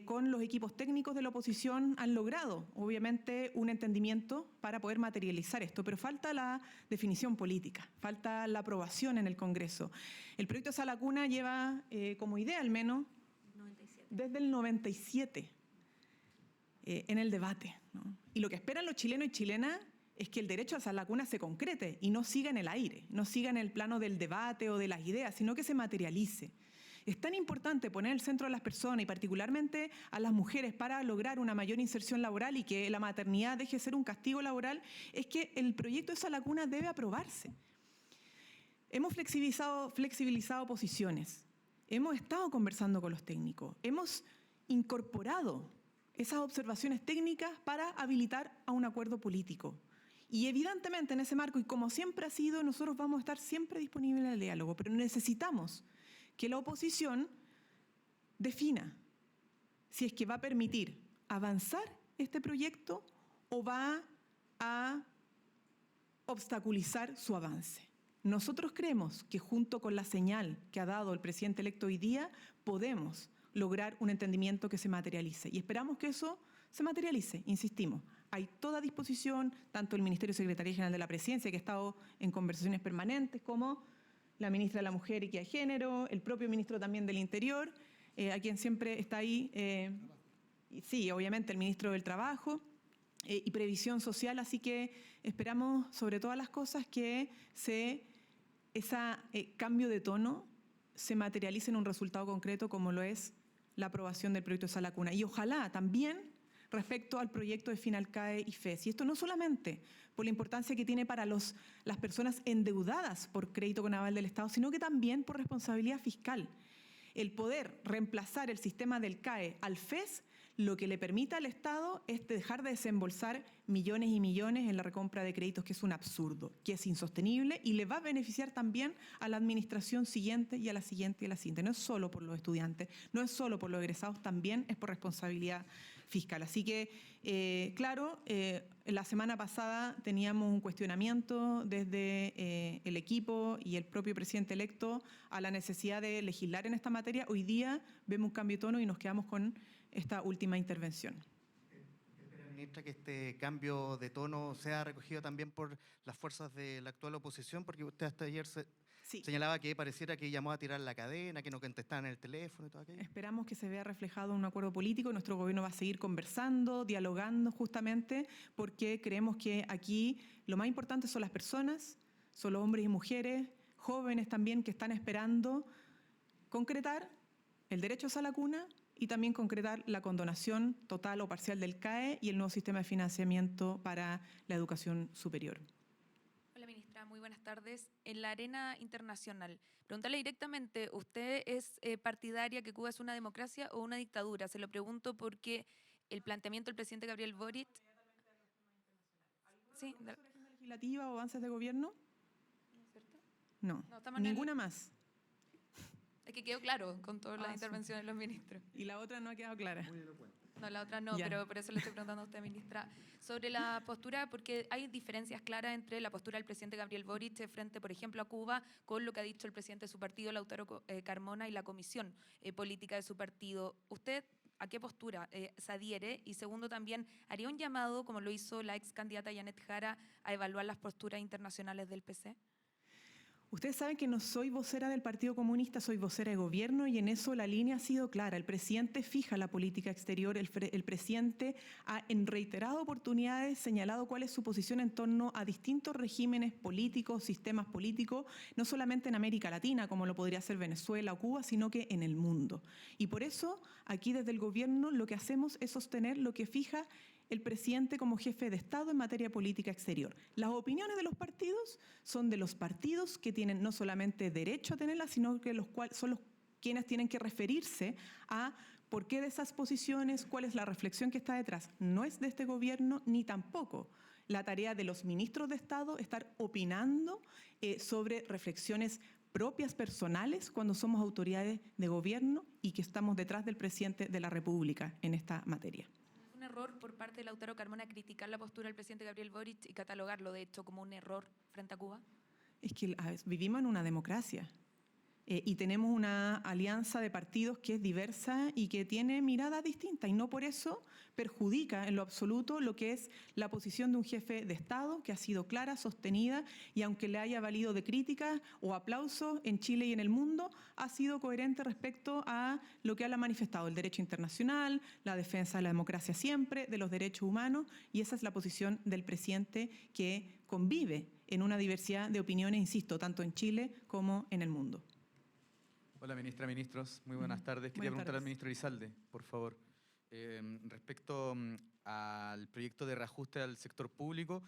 con los equipos técnicos de la oposición, han logrado, obviamente, un entendimiento para poder materializar esto. Pero falta la definición política, falta la aprobación en el Congreso. El proyecto de Sala Cuna lleva como idea, al menos, 97. desde el 97 en el debate, ¿no? Y lo que esperan los chilenos y chilenas es que el derecho a Sala Cuna se concrete y no siga en el aire, no siga en el plano del debate o de las ideas, sino que se materialice. Es tan importante poner el centro a las personas y particularmente a las mujeres para lograr una mayor inserción laboral y que la maternidad deje de ser un castigo laboral, es que el proyecto de Sala Cuna debe aprobarse. Hemos flexibilizado posiciones, hemos estado conversando con los técnicos, hemos incorporado esas observaciones técnicas para habilitar a un acuerdo político. Y evidentemente en ese marco, y como siempre ha sido, nosotros vamos a estar siempre disponibles al diálogo, pero necesitamos que la oposición defina si es que va a permitir avanzar este proyecto o va a obstaculizar su avance. Nosotros creemos que junto con la señal que ha dado el presidente electo hoy día, podemos lograr un entendimiento que se materialice. Y esperamos que eso se materialice, insistimos. Hay toda disposición, tanto el Ministerio de Secretaría General de la Presidencia, que ha estado en conversaciones permanentes, como la ministra de la Mujer y Equidad de Género, el propio ministro también del Interior, a quien siempre está ahí, y sí, obviamente el ministro del Trabajo y Previsión Social, así que esperamos sobre todas las cosas que ese cambio de tono se materialice en un resultado concreto como lo es la aprobación del proyecto de Sala Cuna. Y ojalá también respecto al proyecto de Finalcae y FES. Y esto no solamente por la importancia que tiene para las personas endeudadas por crédito con aval del Estado, sino que también por responsabilidad fiscal. El poder reemplazar el sistema del CAE al FES, lo que le permite al Estado es dejar de desembolsar millones y millones en la recompra de créditos, que es un absurdo, que es insostenible y le va a beneficiar también a la administración siguiente y a la siguiente y a la siguiente. No es solo por los estudiantes, no es solo por los egresados, también es por responsabilidad fiscal. Así que, claro, la semana pasada teníamos un cuestionamiento desde el equipo y el propio presidente electo a la necesidad de legislar en esta materia. Hoy día vemos un cambio de tono y nos quedamos con esta última intervención. ¿Espera, ministra, que este cambio de tono sea recogido también por las fuerzas de la actual oposición? Porque usted hasta ayer Sí. señalaba que pareciera que llamó a tirar la cadena, que no contestaban en el teléfono y todo aquello. Esperamos que se vea reflejado en un acuerdo político. Nuestro gobierno va a seguir conversando, dialogando justamente, porque creemos que aquí lo más importante son las personas, son los hombres y mujeres, jóvenes también, que están esperando concretar el derecho a Sala Cuna y también concretar la condonación total o parcial del CAE y el nuevo sistema de financiamiento para la educación superior. Hola, ministra. Muy buenas tardes. En la arena internacional, preguntarle directamente, ¿usted es partidaria que Cuba es una democracia o una dictadura? Se lo pregunto porque el planteamiento del presidente Gabriel Boric... Sí, ¿Legislativa o avances de gobierno? No, No, estamos en el- ninguna más. Es que quedó claro con todas las Ah, sí. intervenciones de los ministros. Y la otra no ha quedado clara. No, la otra no, Ya. pero por eso le estoy preguntando a usted, ministra, sobre la postura, porque hay diferencias claras entre la postura del presidente Gabriel Boric frente, por ejemplo, a Cuba, con lo que ha dicho el presidente de su partido, Lautaro Carmona, y la comisión política de su partido. ¿Usted a qué postura se adhiere? Y segundo, también, ¿haría un llamado, como lo hizo la ex candidata Janet Jara, a evaluar las posturas internacionales del PC? Ustedes saben que no soy vocera del Partido Comunista, soy vocera de gobierno y en eso la línea ha sido clara. El presidente fija la política exterior, el presidente ha en reiteradas oportunidades señalado cuál es su posición en torno a distintos regímenes políticos, sistemas políticos, no solamente en América Latina, como lo podría ser Venezuela o Cuba, sino que en el mundo. Y por eso, aquí desde el gobierno lo que hacemos es sostener lo que fija el presidente como jefe de Estado en materia política exterior. Las opiniones de los partidos son de los partidos que tienen no solamente derecho a tenerlas, sino que son los quienes tienen que referirse a por qué de esas posiciones, cuál es la reflexión que está detrás. No es de este gobierno ni tampoco la tarea de los ministros de Estado estar opinando sobre reflexiones propias personales cuando somos autoridades de gobierno y que estamos detrás del presidente de la República en esta materia. ¿Es un error por parte de Lautaro Carmona criticar la postura del presidente Gabriel Boric y catalogarlo, de hecho, como un error frente a Cuba? Es que vivimos en una democracia y tenemos una alianza de partidos que es diversa y que tiene miradas distintas y no por eso perjudica en lo absoluto lo que es la posición de un jefe de Estado que ha sido clara, sostenida y aunque le haya valido de críticas o aplausos en Chile y en el mundo, ha sido coherente respecto a lo que él ha manifestado, el derecho internacional, la defensa de la democracia siempre, de los derechos humanos y esa es la posición del presidente que convive en una diversidad de opiniones, insisto, tanto en Chile como en el mundo. Hola, ministra, ministros. Muy buenas tardes. Quería Buenas preguntar al tardes. ministro Elizalde, por favor. Respecto al proyecto de reajuste al sector público,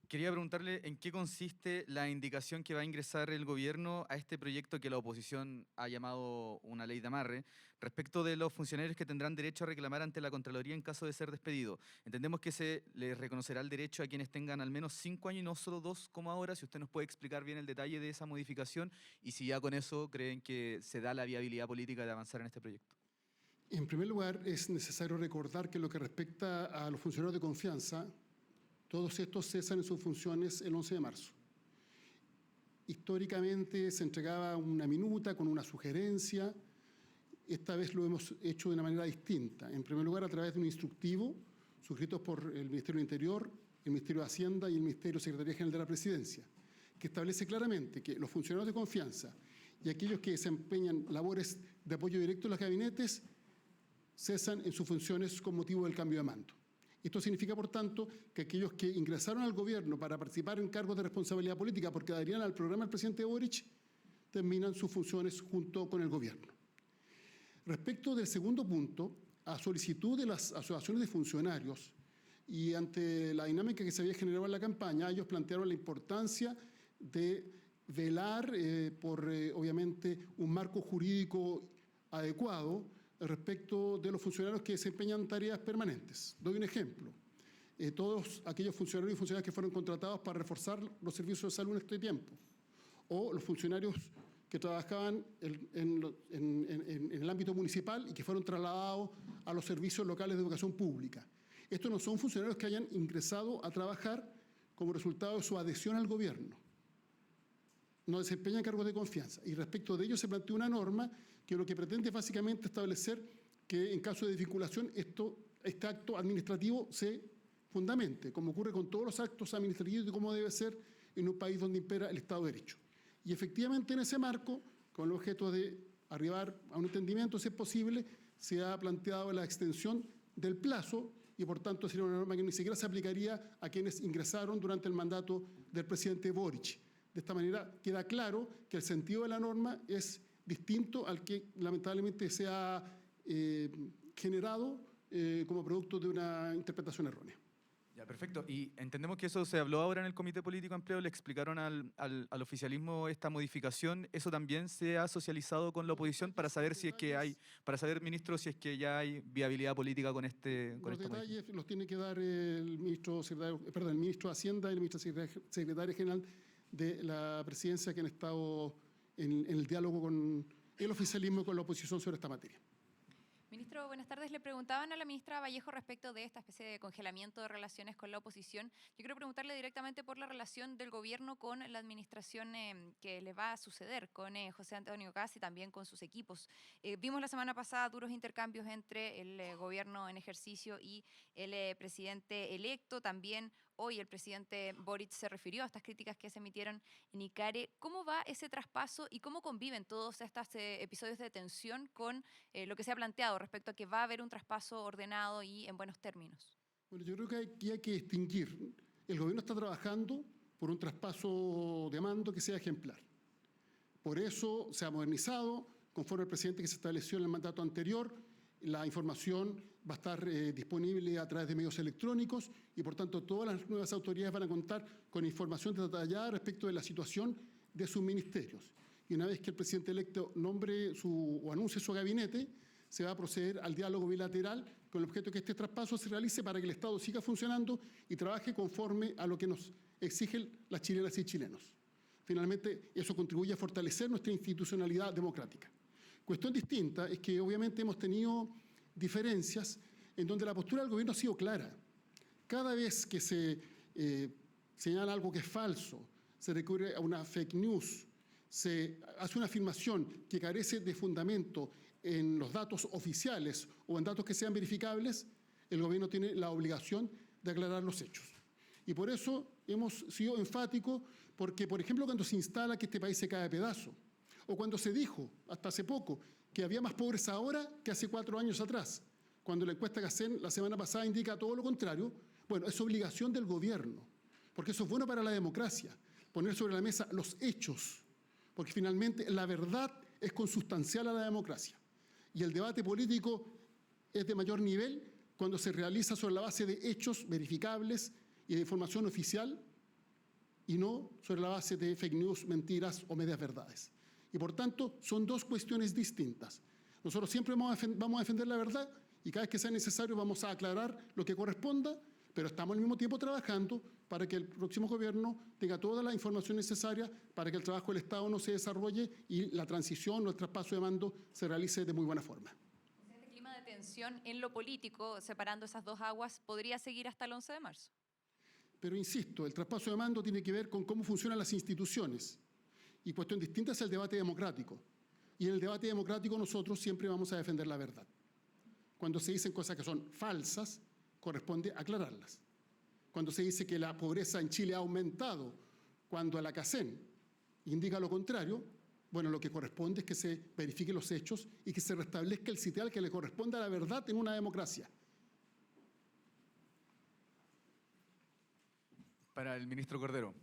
quería preguntarle en qué consiste la indicación que va a ingresar el gobierno a este proyecto que la oposición ha llamado una ley de amarre, respecto de los funcionarios que tendrán derecho a reclamar ante la Contraloría en caso de ser despedido. Entendemos que se les reconocerá el derecho a quienes tengan al menos 5 años y no solo 2 como ahora. Si usted nos puede explicar bien el detalle de esa modificación y si ya con eso creen que se da la viabilidad política de avanzar en este proyecto. En primer lugar, es necesario recordar que lo que respecta a los funcionarios de confianza, todos estos cesan en sus funciones el 11 de marzo. Históricamente se entregaba una minuta con una sugerencia. Esta vez lo hemos hecho de una manera distinta. En primer lugar, a través de un instructivo suscrito por el Ministerio del Interior, el Ministerio de Hacienda y el Ministerio de Secretaría General de la Presidencia, que establece claramente que los funcionarios de confianza y aquellos que desempeñan labores de apoyo directo en los gabinetes cesan en sus funciones con motivo del cambio de mando. Esto significa, por tanto, que aquellos que ingresaron al gobierno para participar en cargos de responsabilidad política porque adherían al programa del presidente Boric, terminan sus funciones junto con el gobierno. Respecto del segundo punto, a solicitud de las asociaciones de funcionarios y ante la dinámica que se había generado en la campaña, ellos plantearon la importancia de velar por, obviamente, un marco jurídico adecuado respecto de los funcionarios que desempeñan tareas permanentes. Doy un ejemplo. Todos aquellos funcionarios y funcionarias que fueron contratados para reforzar los servicios de salud en este tiempo, o los funcionarios que trabajaban en el ámbito municipal y que fueron trasladados a los servicios locales de educación pública. Estos no son funcionarios que hayan ingresado a trabajar como resultado de su adhesión al gobierno. No desempeñan cargos de confianza. Y respecto de ello se planteó una norma que lo que pretende es básicamente establecer que en caso de desvinculación este acto administrativo se fundamente, como ocurre con todos los actos administrativos y como debe ser en un país donde impera el Estado de Derecho. Y efectivamente en ese marco, con el objeto de arribar a un entendimiento, si es posible, se ha planteado la extensión del plazo y por tanto sería una norma que ni siquiera se aplicaría a quienes ingresaron durante el mandato del presidente Boric. De esta manera queda claro que el sentido de la norma es distinto al que lamentablemente se ha generado como producto de una interpretación errónea. Ya, perfecto. Y entendemos que eso se habló ahora en el Comité Político de Empleo, le explicaron al oficialismo esta modificación. ¿Eso también se ha socializado con la oposición para saber si es que hay, para saber, ministro, si es que ya hay viabilidad política con esta Los detalles modificación? los tiene que dar el ministro de Hacienda y el ministro secretario general de la presidencia, que han estado en el diálogo con el oficialismo y con la oposición sobre esta materia. Ministro, buenas tardes. Le preguntaban a la ministra Vallejo respecto de esta especie de congelamiento de relaciones con la oposición. Yo quiero preguntarle directamente por la relación del gobierno con la administración que le va a suceder, con José Antonio Kast y también con sus equipos. Vimos la semana pasada duros intercambios entre el gobierno en ejercicio y el presidente electo. También hoy el presidente Boric se refirió a estas críticas que se emitieron en ICARE. ¿Cómo va ese traspaso y cómo conviven todos estos episodios de tensión con lo que se ha planteado respecto a que va a haber un traspaso ordenado y en buenos términos? Bueno, yo creo que aquí hay que distinguir. El gobierno está trabajando por un traspaso de mando que sea ejemplar. Por eso se ha modernizado, conforme al presidente que se estableció en el mandato anterior. La información va a estar disponible a través de medios electrónicos y, por tanto, todas las nuevas autoridades van a contar con información detallada respecto de la situación de sus ministerios. Y una vez que el presidente electo nombre o anuncie su gabinete, se va a proceder al diálogo bilateral con el objeto de que este traspaso se realice para que el Estado siga funcionando y trabaje conforme a lo que nos exigen las chilenas y chilenos. Finalmente, eso contribuye a fortalecer nuestra institucionalidad democrática. Cuestión distinta es que obviamente hemos tenido diferencias en donde la postura del gobierno ha sido clara. Cada vez que se señala algo que es falso, se recurre a una fake news, se hace una afirmación que carece de fundamento en los datos oficiales o en datos que sean verificables, el gobierno tiene la obligación de aclarar los hechos. Y por eso hemos sido enfáticos, porque, por ejemplo, cuando se instala que este país se cae a pedazos, o cuando se dijo, hasta hace poco, que había más pobreza ahora que hace 4 años atrás, cuando la encuesta que hacen la semana pasada indica todo lo contrario, bueno, es obligación del gobierno, porque eso es bueno para la democracia, poner sobre la mesa los hechos, porque finalmente la verdad es consustancial a la democracia. Y el debate político es de mayor nivel cuando se realiza sobre la base de hechos verificables y de información oficial, y no sobre la base de fake news, mentiras o medias verdades. Y por tanto, son dos cuestiones distintas. Nosotros siempre vamos a defender la verdad y cada vez que sea necesario vamos a aclarar lo que corresponda, pero estamos al mismo tiempo trabajando para que el próximo gobierno tenga toda la información necesaria para que el trabajo del Estado no se desarrolle y la transición o el traspaso de mando se realice de muy buena forma. Este clima de tensión en lo político, separando esas dos aguas, ¿podría seguir hasta el 11 de marzo? Pero insisto, el traspaso de mando tiene que ver con cómo funcionan las instituciones. Y cuestión distinta es el debate democrático. Y en el debate democrático nosotros siempre vamos a defender la verdad. Cuando se dicen cosas que son falsas, corresponde aclararlas. Cuando se dice que la pobreza en Chile ha aumentado, cuando la CACEN indica lo contrario, bueno, lo que corresponde es que se verifiquen los hechos y que se restablezca el sitial que le corresponde a la verdad en una democracia. Para el ministro Cordero.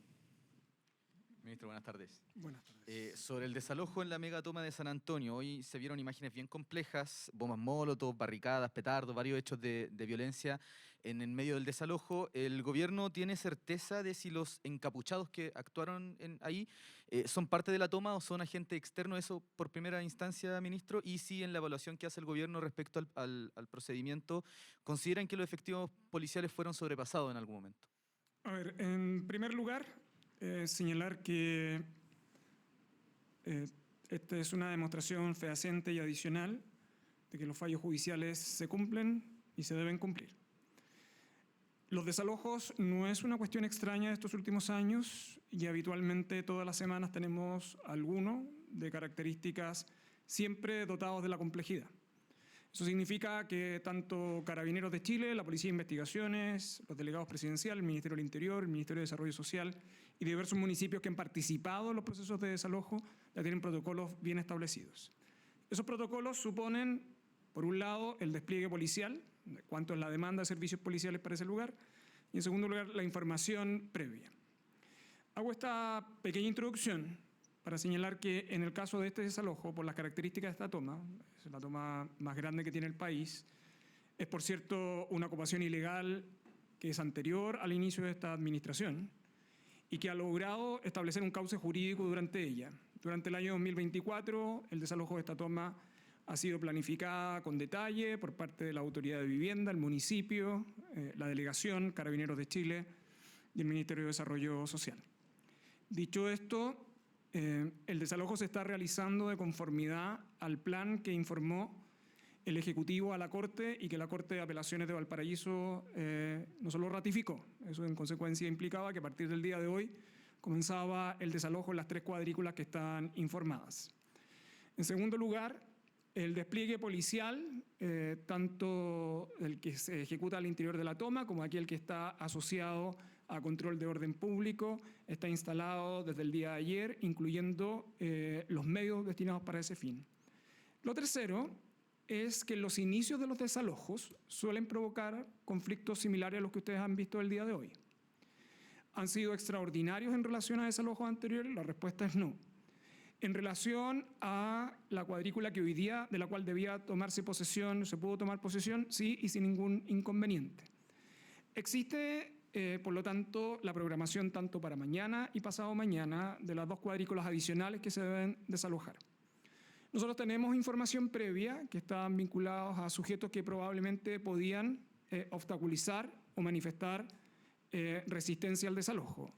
Ministro, buenas tardes. Buenas tardes. Sobre el desalojo en la megatoma de San Antonio, hoy se vieron imágenes bien complejas, bombas molotov, barricadas, petardos, varios hechos de violencia en el medio del desalojo. ¿El gobierno tiene certeza de si los encapuchados que actuaron ahí son parte de la toma o son agentes externos? Eso por primera instancia, ministro. Y si en la evaluación que hace el gobierno respecto al procedimiento, ¿consideran que los efectivos policiales fueron sobrepasados en algún momento? A ver, en primer lugar, señalar que esta es una demostración fehaciente y adicional de que los fallos judiciales se cumplen y se deben cumplir. Los desalojos no es una cuestión extraña de estos últimos años y habitualmente todas las semanas tenemos alguno de características siempre dotados de la complejidad. Eso significa que tanto Carabineros de Chile, la Policía de Investigaciones, los delegados presidenciales, el Ministerio del Interior, el Ministerio de Desarrollo Social y diversos municipios que han participado en los procesos de desalojo ya tienen protocolos bien establecidos. Esos protocolos suponen, por un lado, el despliegue policial, cuánto es la demanda de servicios policiales para ese lugar, y en segundo lugar, la información previa. Hago esta pequeña introducción para señalar que en el caso de este desalojo, por las características de esta toma, es la toma más grande que tiene el país, es por cierto una ocupación ilegal que es anterior al inicio de esta administración y que ha logrado establecer un cauce jurídico durante ella. Durante el año 2024, el desalojo de esta toma ha sido planificada con detalle por parte de la Autoridad de Vivienda, el municipio, la delegación, Carabineros de Chile y el Ministerio de Desarrollo Social. Dicho esto, el desalojo se está realizando de conformidad al plan que informó el Ejecutivo a la Corte y que la Corte de Apelaciones de Valparaíso no solo ratificó, eso en consecuencia implicaba que a partir del día de hoy comenzaba el desalojo en las 3 cuadrículas que están informadas. En segundo lugar, el despliegue policial, tanto el que se ejecuta al interior de la toma como aquel que está asociado a control de orden público, está instalado desde el día de ayer, incluyendo los medios destinados para ese fin. Lo tercero es que los inicios de los desalojos suelen provocar conflictos similares a los que ustedes han visto el día de hoy. ¿Han sido extraordinarios en relación a desalojos anteriores? La respuesta es no. En relación a la cuadrícula que hoy día, de la cual debía tomarse posesión, ¿se pudo tomar posesión? Sí, y sin ningún inconveniente. Existe, por lo tanto, la programación tanto para mañana y pasado mañana de las 2 cuadrículas adicionales que se deben desalojar. Nosotros tenemos información previa que estaban vinculados a sujetos que probablemente podían obstaculizar o manifestar resistencia al desalojo.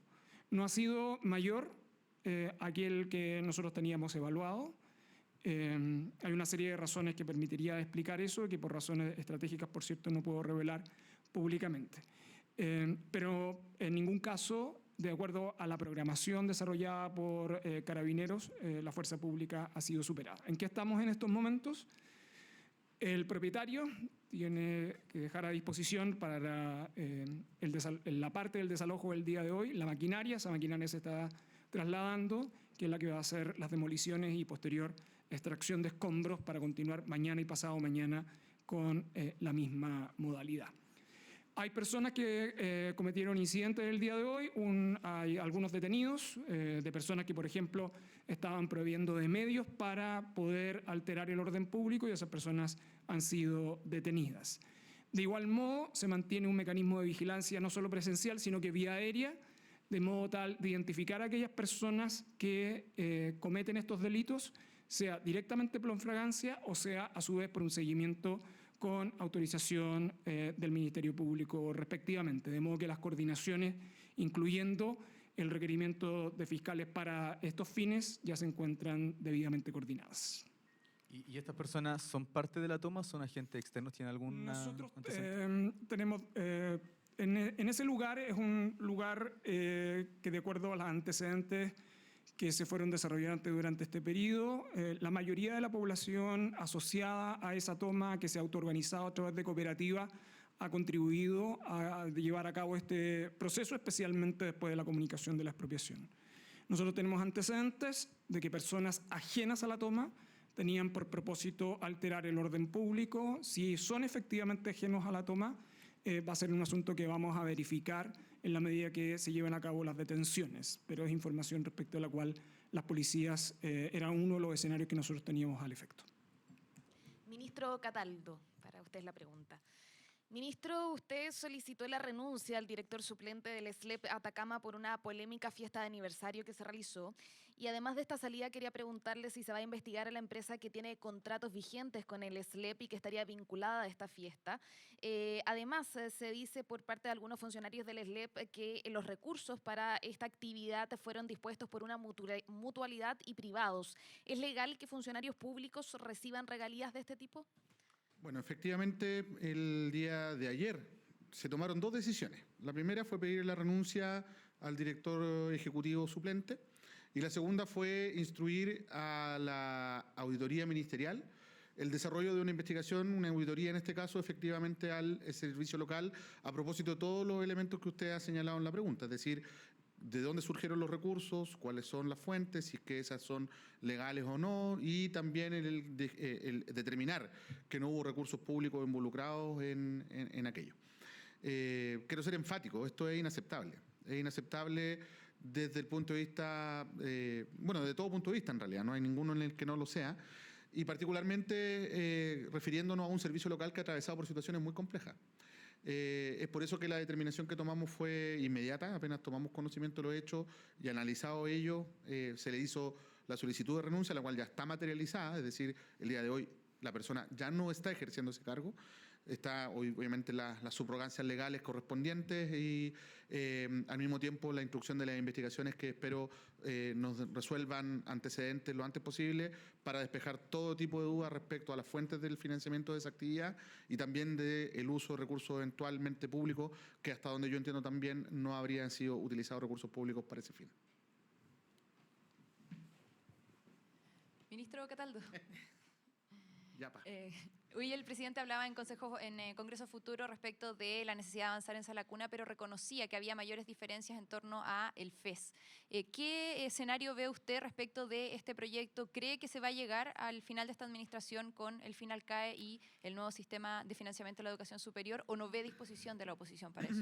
No ha sido mayor aquel que nosotros teníamos evaluado. Hay una serie de razones que permitiría explicar eso, que por razones estratégicas, por cierto, no puedo revelar públicamente. Pero en ningún caso, de acuerdo a la programación desarrollada por Carabineros, la fuerza pública ha sido superada. ¿En qué estamos en estos momentos? El propietario tiene que dejar a disposición para la parte del desalojo del día de hoy la maquinaria. Esa maquinaria se está trasladando, que es la que va a hacer las demoliciones y posterior extracción de escombros para continuar mañana y pasado mañana con la misma modalidad. Hay personas que cometieron incidentes el día de hoy, hay algunos detenidos de personas que, por ejemplo, estaban prohibiendo de medios para poder alterar el orden público y esas personas han sido detenidas. De igual modo, se mantiene un mecanismo de vigilancia no solo presencial, sino que vía aérea, de modo tal de identificar a aquellas personas que cometen estos delitos, sea directamente por flagrancia o sea a su vez por un seguimiento con autorización del Ministerio Público respectivamente, de modo que las coordinaciones, incluyendo el requerimiento de fiscales para estos fines, ya se encuentran debidamente coordinadas. ¿Y estas personas son parte de la toma? ¿Son agentes externos? ¿Tienen algún Nosotros tenemos... En ese lugar es un lugar que, de acuerdo a los antecedentes que se fueron desarrollando durante este periodo, la mayoría de la población asociada a esa toma que se ha autoorganizado a través de cooperativas ha contribuido a llevar a cabo este proceso, especialmente después de la comunicación de la expropiación. Nosotros tenemos antecedentes de que personas ajenas a la toma tenían por propósito alterar el orden público. Si son efectivamente ajenos a la toma, va a ser un asunto que vamos a verificar en la medida que se lleven a cabo las detenciones, pero es información respecto a la cual las policías eran uno de los escenarios que nosotros teníamos al efecto. Ministro Cataldo, para usted es la pregunta. Ministro, usted solicitó la renuncia al director suplente del SLEP Atacama por una polémica fiesta de aniversario que se realizó. Y además de esta salida, quería preguntarle si se va a investigar a la empresa que tiene contratos vigentes con el SLEP y que estaría vinculada a esta fiesta. Además, se dice por parte de algunos funcionarios del SLEP que los recursos para esta actividad fueron dispuestos por una mutualidad y privados. ¿Es legal que funcionarios públicos reciban regalías de este tipo? Bueno, efectivamente, el día de ayer se tomaron 2 decisiones. La primera fue pedir la renuncia al director ejecutivo suplente y la segunda fue instruir a la auditoría ministerial el desarrollo de una investigación, una auditoría en este caso, efectivamente al servicio local, a propósito de todos los elementos que usted ha señalado en la pregunta, es decir, de dónde surgieron los recursos, cuáles son las fuentes, si es que esas son legales o no, y también el determinar que no hubo recursos públicos involucrados en aquello. Quiero ser enfático, esto es inaceptable. Es inaceptable desde el punto de vista, bueno, de todo punto de vista en realidad, no hay ninguno en el que no lo sea, y particularmente refiriéndonos a un servicio local que ha atravesado por situaciones muy complejas. Es por eso que la determinación que tomamos fue inmediata, apenas tomamos conocimiento de los hechos y analizado ello, se le hizo la solicitud de renuncia, la cual ya está materializada, es decir, el día de hoy la persona ya no está ejerciendo ese cargo, está obviamente las subrogancias legales correspondientes y al mismo tiempo la instrucción de las investigaciones que espero nos resuelvan antecedentes lo antes posible para despejar todo tipo de dudas respecto a las fuentes del financiamiento de esa actividad y también del uso de recursos eventualmente públicos que hasta donde yo entiendo también no habrían sido utilizados recursos públicos para ese fin. Ministro Cataldo. Yapa. Hoy el presidente hablaba en Congreso Futuro respecto de la necesidad de avanzar en Sala Cuna, pero reconocía que había mayores diferencias en torno a el FES. ¿Qué escenario ve usted respecto de este proyecto? ¿Cree que se va a llegar al final de esta administración con el fin al CAE y el nuevo sistema de financiamiento de la educación superior o no ve disposición de la oposición para eso?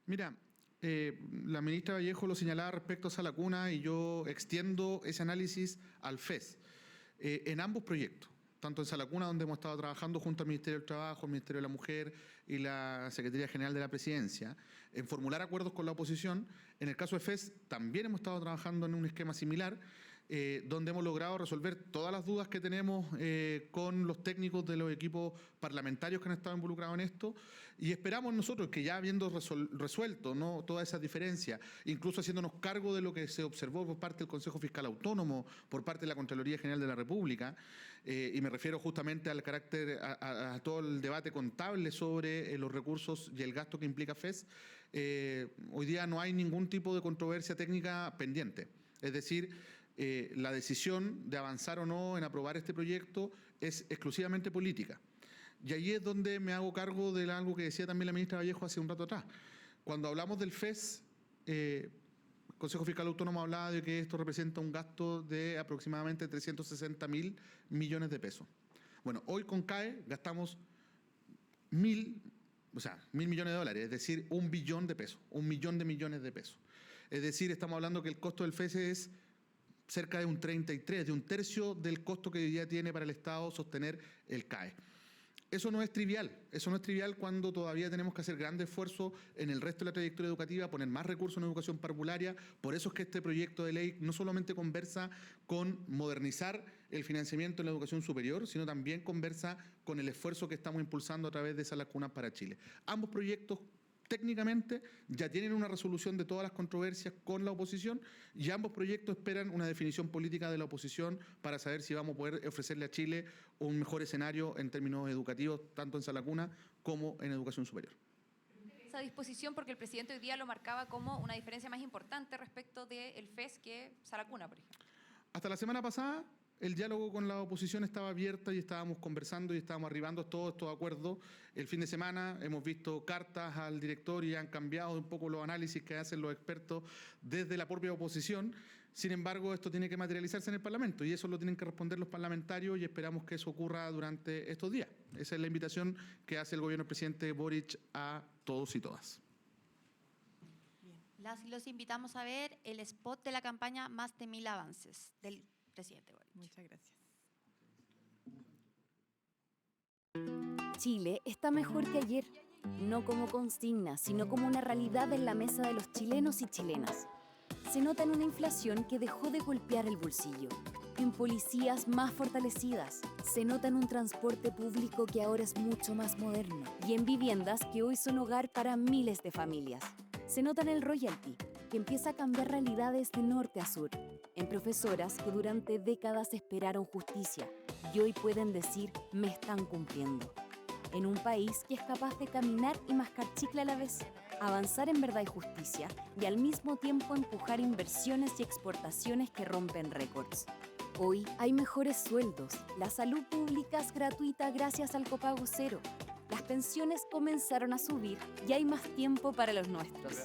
Mira, la ministra Vallejo lo señalaba respecto a Sala Cuna y yo extiendo ese análisis al FES. En ambos proyectos, tanto en Sala Cuna, donde hemos estado trabajando junto al Ministerio del Trabajo, el Ministerio de la Mujer y la Secretaría General de la Presidencia, en formular acuerdos con la oposición. En el caso de FES también hemos estado trabajando en un esquema similar, donde hemos logrado resolver todas las dudas que tenemos con los técnicos de los equipos parlamentarios que han estado involucrados en esto y esperamos nosotros que ya habiendo resuelto, ¿no?, todas esas diferencias, incluso haciéndonos cargo de lo que se observó por parte del Consejo Fiscal Autónomo, por parte de la Contraloría General de la República, y me refiero justamente al carácter, a todo el debate contable sobre los recursos y el gasto que implica FES, hoy día no hay ningún tipo de controversia técnica pendiente. Es decir, la decisión de avanzar o no en aprobar este proyecto es exclusivamente política. Y ahí es donde me hago cargo de algo que decía también la ministra Vallejo hace un rato atrás. Cuando hablamos del FES, el Consejo Fiscal Autónomo hablaba de que esto representa un gasto de aproximadamente 360.000 millones de pesos. Bueno, hoy con CAE gastamos 1.000 millones de dólares, es decir, 1 billón de pesos, 1 millón de millones de pesos. Es decir, estamos hablando que el costo del FES es cerca de un 33, de un tercio del costo que hoy día tiene para el Estado sostener el CAE. Eso no es trivial cuando todavía tenemos que hacer grandes esfuerzos en el resto de la trayectoria educativa, poner más recursos en educación parvularia. Por eso es que este proyecto de ley no solamente conversa con modernizar el financiamiento en la educación superior, sino también conversa con el esfuerzo que estamos impulsando a través de Salas Cunas para Chile. Ambos proyectos técnicamente ya tienen una resolución de todas las controversias con la oposición y ambos proyectos esperan una definición política de la oposición para saber si vamos a poder ofrecerle a Chile un mejor escenario en términos educativos, tanto en Sala Cuna como en educación superior. Esa disposición, porque el presidente hoy día lo marcaba como una diferencia más importante respecto del FES que Sala Cuna, por ejemplo. Hasta la semana pasada, el diálogo con la oposición estaba abierto y estábamos conversando y estábamos arribando a todos estos acuerdos. El fin de semana hemos visto cartas al director y han cambiado un poco los análisis que hacen los expertos desde la propia oposición. Sin embargo, esto tiene que materializarse en el Parlamento y eso lo tienen que responder los parlamentarios y esperamos que eso ocurra durante estos días. Esa es la invitación que hace el gobierno del presidente Boric a todos y todas. Las y los invitamos a ver el spot de la campaña Más de 1000 avances del presidente Boric. Muchas gracias. Chile está mejor que ayer, no como consigna, sino como una realidad en la mesa de los chilenos y chilenas. Se nota en una inflación que dejó de golpear el bolsillo, en policías más fortalecidas, se nota en un transporte público que ahora es mucho más moderno y en viviendas que hoy son hogar para miles de familias. Se nota en el royalty, que empieza a cambiar realidades de norte a sur, en profesoras que durante décadas esperaron justicia y hoy pueden decir me están cumpliendo. En un país que es capaz de caminar y mascar chicle a la vez, avanzar en verdad y justicia y al mismo tiempo empujar inversiones y exportaciones que rompen récords. Hoy hay mejores sueldos, la salud pública es gratuita gracias al copago cero, las pensiones comenzaron a subir y hay más tiempo para los nuestros.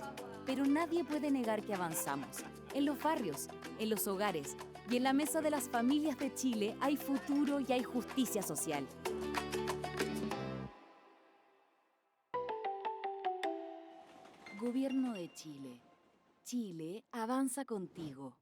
Pero nadie puede negar que avanzamos. En los barrios, en los hogares y en la mesa de las familias de Chile hay futuro y hay justicia social. Gobierno de Chile. Chile avanza contigo.